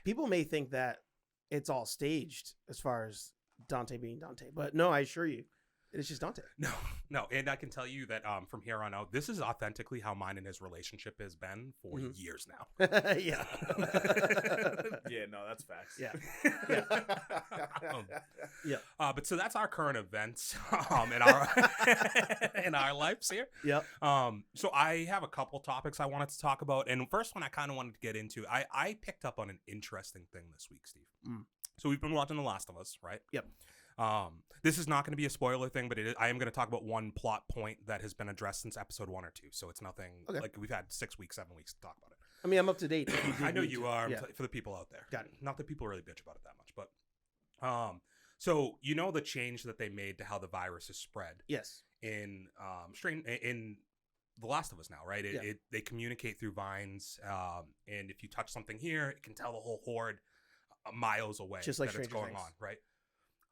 people may think that it's all staged as far as Dante being Dante, but no, I assure you, it's just Dante. No, and I can tell you that from here on out, this is authentically how mine and his relationship has been for years now. Yeah. Yeah, no, that's facts. Yeah. Yeah. But so that's our current events in our in our lives here. Yep. So I have a couple topics I wanted to talk about, and first one I kind of wanted to get into. I picked up on an interesting thing this week, Steve. So we've been watching The Last of Us, right? Yep. This is not going to be a spoiler thing, but I am going to talk about one plot point that has been addressed since episode 1 or 2. So it's nothing like we've had 6 weeks, 7 weeks to talk about it. I mean, I'm up to date. I know you are. Yeah. For the people out there. Got it. Not that people really bitch about it that much, but so you know the change that they made to how the virus is spread. Yes. In in The Last of Us now, right? They communicate through vines, and if you touch something here, it can tell the whole horde miles away Just like that it's Stranger going Things. on, right?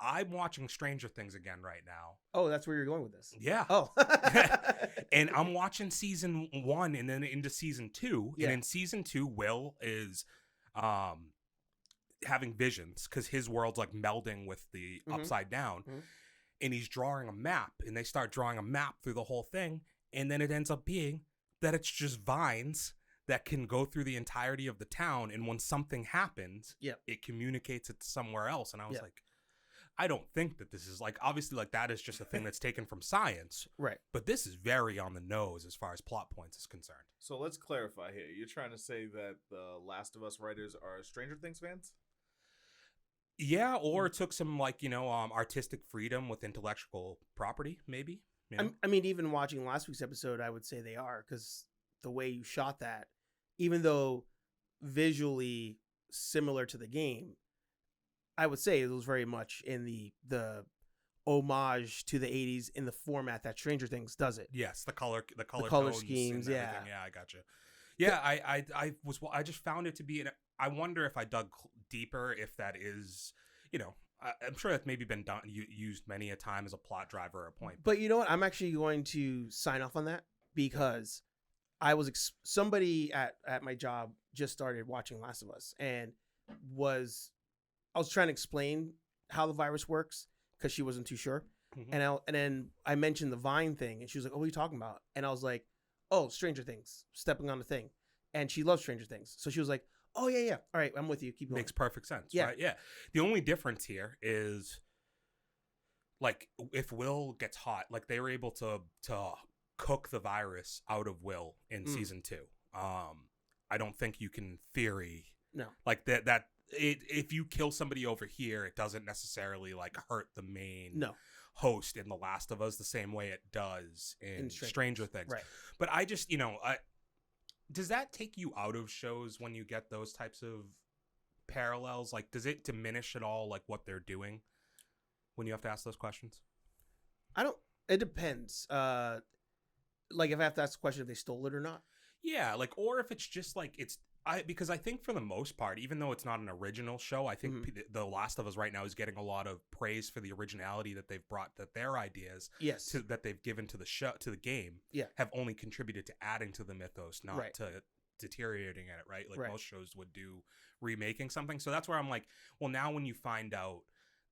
I'm watching Stranger Things again right now. Oh, that's where you're going with this. Yeah. Oh. And I'm watching season 1 and then into season 2. Yeah. And in season 2, Will is having visions because his world's like melding with the upside down. And he's drawing a map, and they start drawing a map through the whole thing. And then it ends up being that it's just vines that can go through the entirety of the town. And when something happens, it communicates it to somewhere else. And I was like, I don't think that this is like, obviously like that is just a thing that's taken from science. Right. But this is very on the nose as far as plot points is concerned. So let's clarify here. You're trying to say that the Last of Us writers are Stranger Things fans? Yeah, or took some like, artistic freedom with intellectual property, maybe. You know? I mean, even watching last week's episode, I would say they are, because the way you shot that, even though visually similar to the game, I would say it was very much in the homage to the 80s in the format that Stranger Things does it. Yes, the color color schemes, and everything. Yeah, I gotcha. Yeah, I just found it to be, I wonder if I dug deeper if that is, I'm sure that's maybe been used many a time as a plot driver or a point. But you know what? I'm actually going to sign off on that, because I was somebody at my job just started watching Last of Us, and I was trying to explain how the virus works because she wasn't too sure. And then I mentioned the Vine thing, and she was like, "Oh, what are you talking about?" And I was like, "Oh, Stranger Things, stepping on the thing." And she loves Stranger Things. So she was like, "Oh, yeah. All right, I'm with you. Keep going." Makes perfect sense, Yeah. right? Yeah. The only difference here is, like, if Will gets hot, like, they were able to cook the virus out of Will in season 2. I don't think you can theory. No. Like, that if you kill somebody over here, it doesn't necessarily like hurt the main host in The Last of Us the same way it does in Stranger Things. Right. But I just, does that take you out of shows when you get those types of parallels? Like, does it diminish at all like what they're doing when you have to ask those questions? It depends. Like if I have to ask the question if they stole it or not. Yeah, like, or if it's just like because I think for the most part, even though it's not an original show, I think The Last of Us right now is getting a lot of praise for the originality that they've brought, that their ideas that they've given to the show, to the game, have only contributed to adding to the mythos, not to deteriorating it, right? Like most shows would do remaking something. So that's where I'm like, well, now when you find out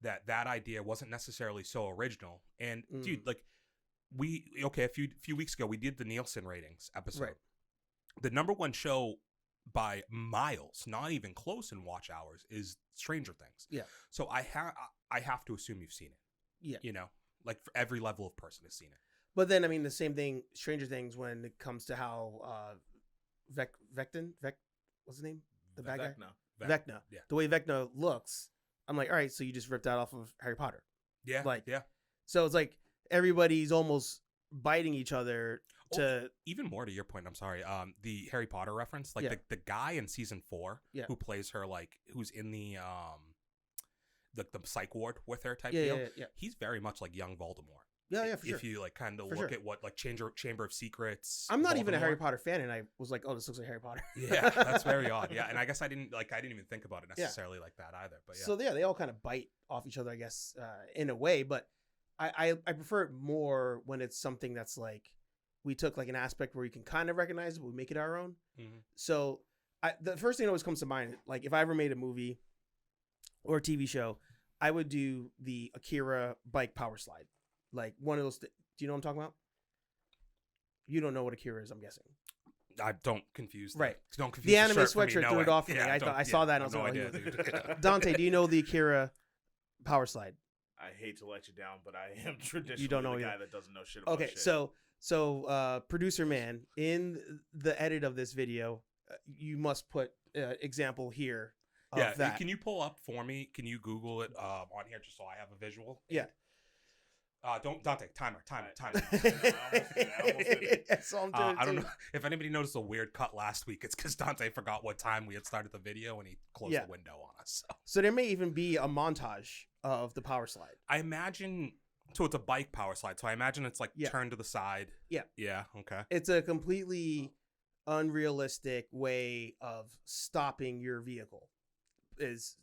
that idea wasn't necessarily so original, and dude, like a few weeks ago we did the Nielsen ratings episode. Right. The number one show by miles, not even close in watch hours, is Stranger Things. Yeah. So I have to assume you've seen it. Yeah. Like for every level of person has seen it. But then, I mean, the same thing, Stranger Things, when it comes to how Vecna, what's his name? The bad guy? Vecna. Yeah. The way Vecna looks, I'm like, all right, so you just ripped that off of Harry Potter. Yeah. So it's like everybody's almost biting each other to even more to your point. I'm sorry. The Harry Potter reference, like the guy in season 4 who plays her, like who's in the psych ward with her type deal. Yeah. He's very much like young Voldemort. Yeah, for sure. If you like kind of look at what like Chamber of Secrets. I'm not even a Harry Potter fan, and I was like, oh, this looks like Harry Potter. Yeah, that's very odd. Yeah, and I guess I didn't even think about it necessarily like that either. But yeah. So they all kind of bite off each other, I guess, in a way. But I prefer it more when it's something that's like, we took like an aspect where you can kind of recognize it, but we make it our own. So the first thing that always comes to mind, like if I ever made a movie or a TV show, I would do the Akira bike power slide. Like one of those. Do you know what I'm talking about? You don't know what Akira is, I'm guessing. I don't confuse them. Right. Don't confuse The anime shirt for me, sweatshirt no threw way. it off for me. Yeah, I saw that and I was no like, idea, oh, dude. Dante, do you know the Akira power slide? I hate to let you down, but I am traditionally You don't know the either. guy that doesn't know shit about Okay, shit. so producer man, in the edit of this video, you must put example here of Yeah, that. can you pull up for me? Can you Google it on here just so I have a visual? Yeah. Don't Dante, timer. I almost did it. That's all I'm doing. I don't know if anybody noticed a weird cut last week. It's because Dante forgot what time we had started the video and he closed the window on us. So there may even be a montage of the power slide. I imagine. So it's a bike power slide. So I imagine it's like Yeah. turned to the side. Yeah. Yeah. Okay. It's a completely unrealistic way of stopping your vehicle. Is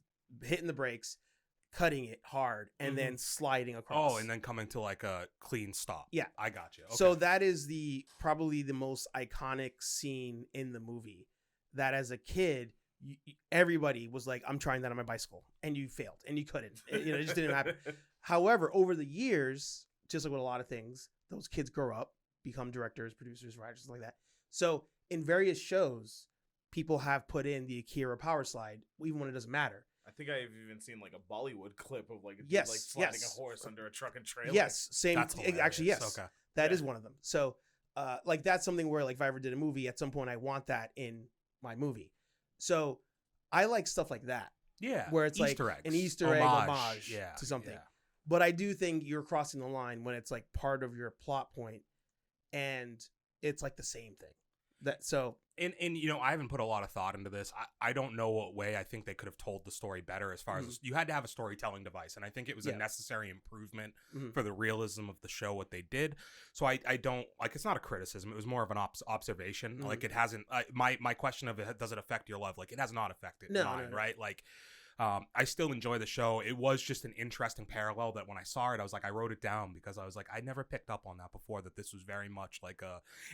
hitting the brakes, cutting it hard, and then sliding across. Oh, and then coming to like a clean stop. Yeah. I got you. Okay. So that is probably the most iconic scene in the movie. That as a kid, everybody was like, "I'm trying that on my bicycle," and you failed, and you couldn't. It just didn't happen. However, over the years, just like with a lot of things, those kids grow up, become directors, producers, writers, stuff like that. So in various shows, people have put in the Akira power slide, even when it doesn't matter. I think I've even seen like a Bollywood clip of like a dude, Yes, like sliding yes. a horse under a truck and trailer. Yes, same. That's Actually, hilarious. yes, Okay. that is Yeah. one of them. So, like that's something where like if I ever did a movie, at some point I want that in my movie. So I like stuff like that, Yeah. where it's Easter like eggs. an Easter egg homage to something. Yeah. But I do think you're crossing the line when it's like part of your plot point, and it's like the same thing. And you know, I haven't put a lot of thought into this. I don't know what way I think they could have told the story better as far as you had to have a storytelling device. And I think it was a necessary improvement for the realism of the show, what they did. So I don't like, it's not a criticism. It was more of an observation. Like it hasn't, my question of it, does it affect your love? Like it has not affected mine, No. right? Like, I still enjoy the show. It was just an interesting parallel that when I saw it, I was like, I wrote it down because I was like, I never picked up on that before, that this was very much like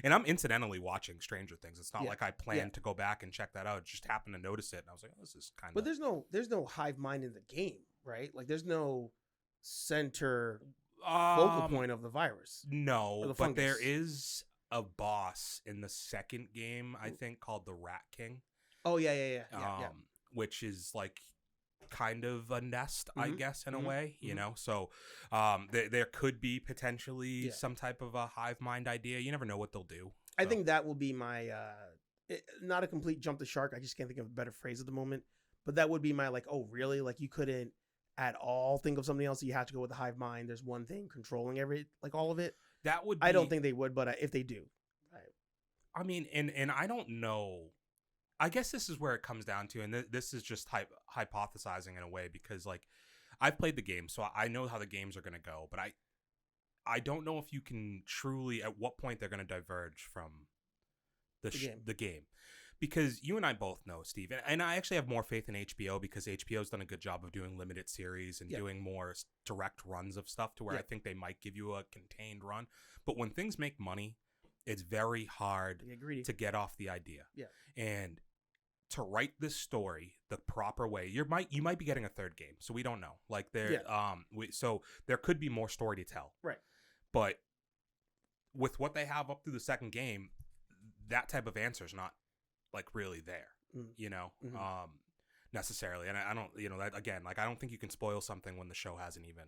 and I'm incidentally watching Stranger Things. It's not like I planned to go back and check that out. Just happened to notice it. And I was like, oh, this is kind of. But there's no hive mind in the game, right? Like there's no center focal point of the virus. No, the but there fungus. is a boss in the second game, I think, called the Rat King. Oh, yeah. Which is like kind of a nest, I guess, in a way, you know? So there could be potentially some type of a hive mind idea. You never know what they'll do. I think that will be my, not a complete jump the shark. I just can't think of a better phrase at the moment. But that would be my like, oh, really? Like you couldn't at all think of something else? You have to go with the hive mind. There's one thing controlling all of it. That would be, I don't think they would, but if they do. I mean, and I don't know. I guess this is where it comes down to, and this is just hypothesizing in a way, because like I've played the game, so I know how the games are going to go, but I don't know if you can truly, at what point they're going to diverge from the game. Because you and I both know, Steve, and I actually have more faith in HBO because HBO's done a good job of doing limited series and doing more direct runs of stuff to where I think they might give you a contained run. But when things make money, it's very hard to get off the idea. Yeah. And to write this story the proper way, you might be getting a third game, so we don't know. Like so there could be more story to tell. Right. But with what they have up through the second game, that type of answer is not like really there, you know, necessarily. And I don't, you know, that again, like I don't think you can spoil something when the show hasn't even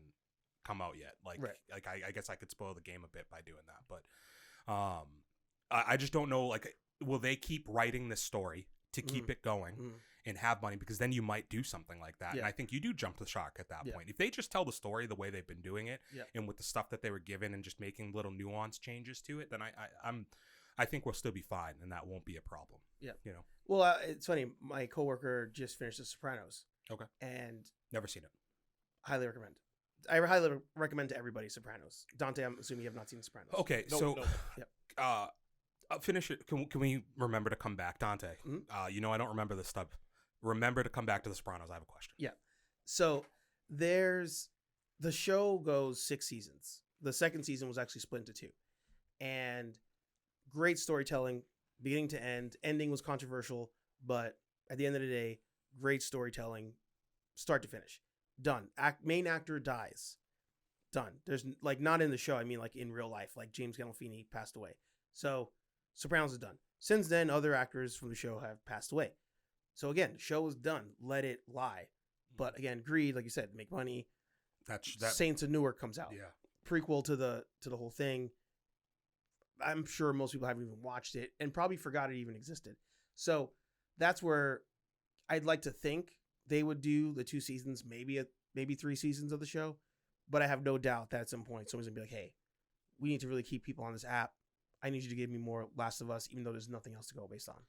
come out yet. Like, like I guess I could spoil the game a bit by doing that, but I just don't know. Like, will they keep writing this story to keep it going and have money? Because then you might do something like that. And I think you do jump the shark at that point. If they just tell the story the way they've been doing it and with the stuff that they were given and just making little nuance changes to it, then I think we'll still be fine and that won't be a problem. Yeah. You know? Well, it's funny. My coworker just finished The Sopranos. Okay. And never seen it. Highly recommend. I highly recommend to everybody Sopranos. Dante, I'm assuming you have not seen The Sopranos. Okay. Finish it. Can we remember to come back, Dante? You know, I don't remember this stuff. Remember to come back to The Sopranos. I have a question. Yeah. So the show goes 6 seasons. The second season was actually split into 2. And great storytelling, beginning to end. Ending was controversial, But at the end of the day, great storytelling, start to finish. Done. Main actor dies. Done. There's like not in the show. I mean, like in real life, like James Gandolfini passed away. So Sopranos is done. Since then, other actors from the show have passed away. So again, show is done. Let it lie. But again, greed, like you said, make money. That Saints of Newark comes out. Yeah. Prequel to the whole thing. I'm sure most people haven't even watched it and probably forgot it even existed. So that's where I'd like to think they would do the 2 seasons, maybe 3 seasons of the show. But I have no doubt that at some point someone's gonna be like, hey, we need to really keep people on this app. I need you to give me more Last of Us, even though there's nothing else to go based on.